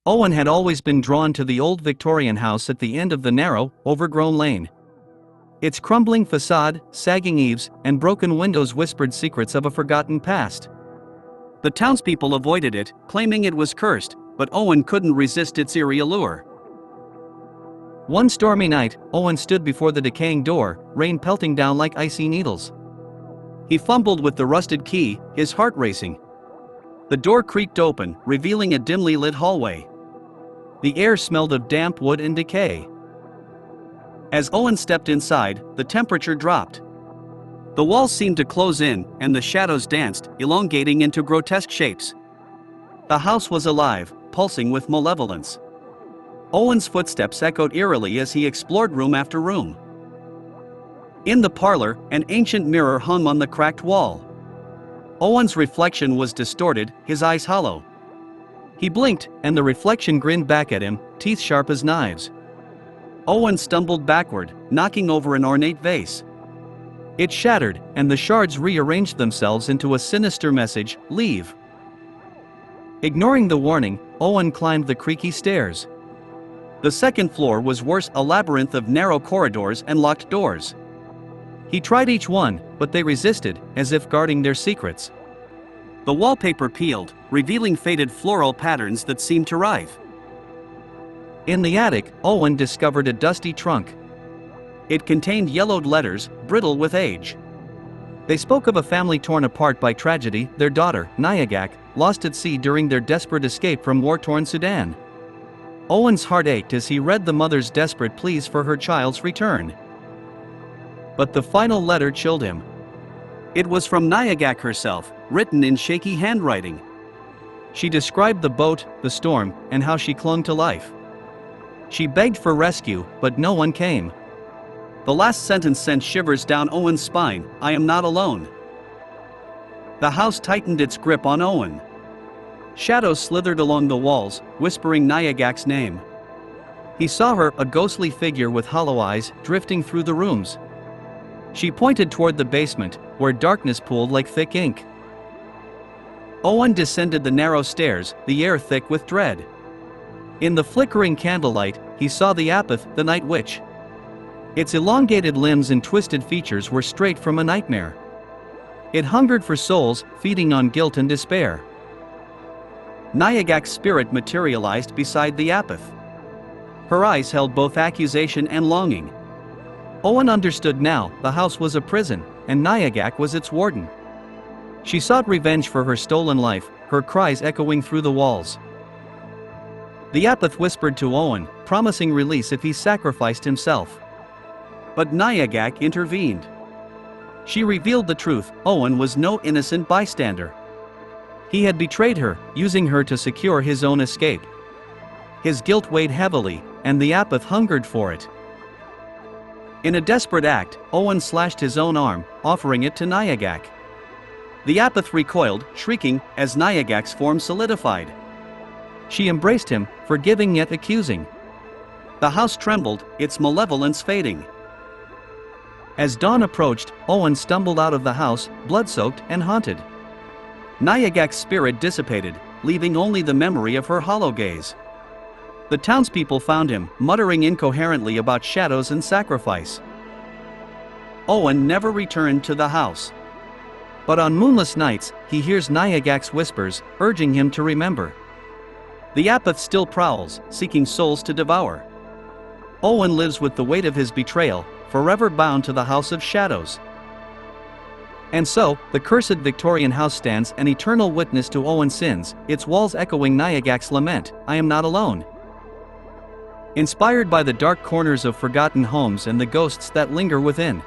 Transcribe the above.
Owen had always been drawn to the old Victorian house at the end of the narrow, overgrown lane. Its crumbling facade, sagging eaves, and broken windows whispered secrets of a forgotten past. The townspeople avoided it, claiming it was cursed, but Owen couldn't resist its eerie allure. One stormy night, Owen stood before the decaying door, rain pelting down like icy needles. He fumbled with the rusted key, his heart racing. The door creaked open, revealing a dimly lit hallway. The air smelled of damp wood and decay. As Owen stepped inside, the temperature dropped. The walls seemed to close in, and the shadows danced, elongating into grotesque shapes. The house was alive, pulsing with malevolence. Owen's footsteps echoed eerily as he explored room after room. In the parlor, an ancient mirror hung on the cracked wall. Owen's reflection was distorted, his eyes hollow. He blinked, and the reflection grinned back at him, teeth sharp as knives. Owen stumbled backward, knocking over an ornate vase. It shattered, and the shards rearranged themselves into a sinister message, "Leave." Ignoring the warning, Owen climbed the creaky stairs. The second floor was worse, a labyrinth of narrow corridors and locked doors. He tried each one, but they resisted, as if guarding their secrets. The wallpaper peeled, revealing faded floral patterns that seemed to writhe. In the attic, Owen discovered a dusty trunk. It contained yellowed letters, brittle with age. They spoke of a family torn apart by tragedy, their daughter, Nyagak, lost at sea during their desperate escape from war-torn Sudan. Owen's heart ached as he read the mother's desperate pleas for her child's return. But the final letter chilled him. It was from Nyagak herself, written in shaky handwriting. She described the boat, the storm, and how she clung to life. She begged for rescue, but no one came. The last sentence sent shivers down Owen's spine, "I am not alone." The house tightened its grip on Owen. Shadows slithered along the walls, whispering Nyagak's name. He saw her, a ghostly figure with hollow eyes, drifting through the rooms. She pointed toward the basement, where darkness pooled like thick ink. Owen descended the narrow stairs, the air thick with dread. In the flickering candlelight, he saw the Apith, the Night Witch. Its elongated limbs and twisted features were straight from a nightmare. It hungered for souls, feeding on guilt and despair. Nyagak's spirit materialized beside the Apith. Her eyes held both accusation and longing. Owen understood now, the house was a prison, and Nyagak was its warden. She sought revenge for her stolen life, her cries echoing through the walls. The Apith whispered to Owen, promising release if he sacrificed himself. But Nyagak intervened. She revealed the truth: Owen was no innocent bystander. He had betrayed her, using her to secure his own escape. His guilt weighed heavily, and the Apith hungered for it. In a desperate act, Owen slashed his own arm, offering it to Nyagak. The Apith recoiled, shrieking, as Nyagak's form solidified. She embraced him, forgiving yet accusing. The house trembled, its malevolence fading. As dawn approached, Owen stumbled out of the house, blood-soaked and haunted. Nyagak's spirit dissipated, leaving only the memory of her hollow gaze. The townspeople found him, muttering incoherently about shadows and sacrifice. Owen never returned to the house. But on moonless nights, he hears Nyagak's whispers, urging him to remember. The Apith still prowls, seeking souls to devour. Owen lives with the weight of his betrayal, forever bound to the House of Shadows. And so, the cursed Victorian house stands an eternal witness to Owen's sins, its walls echoing Nyagak's lament, "I am not alone." Inspired by the dark corners of forgotten homes and the ghosts that linger within,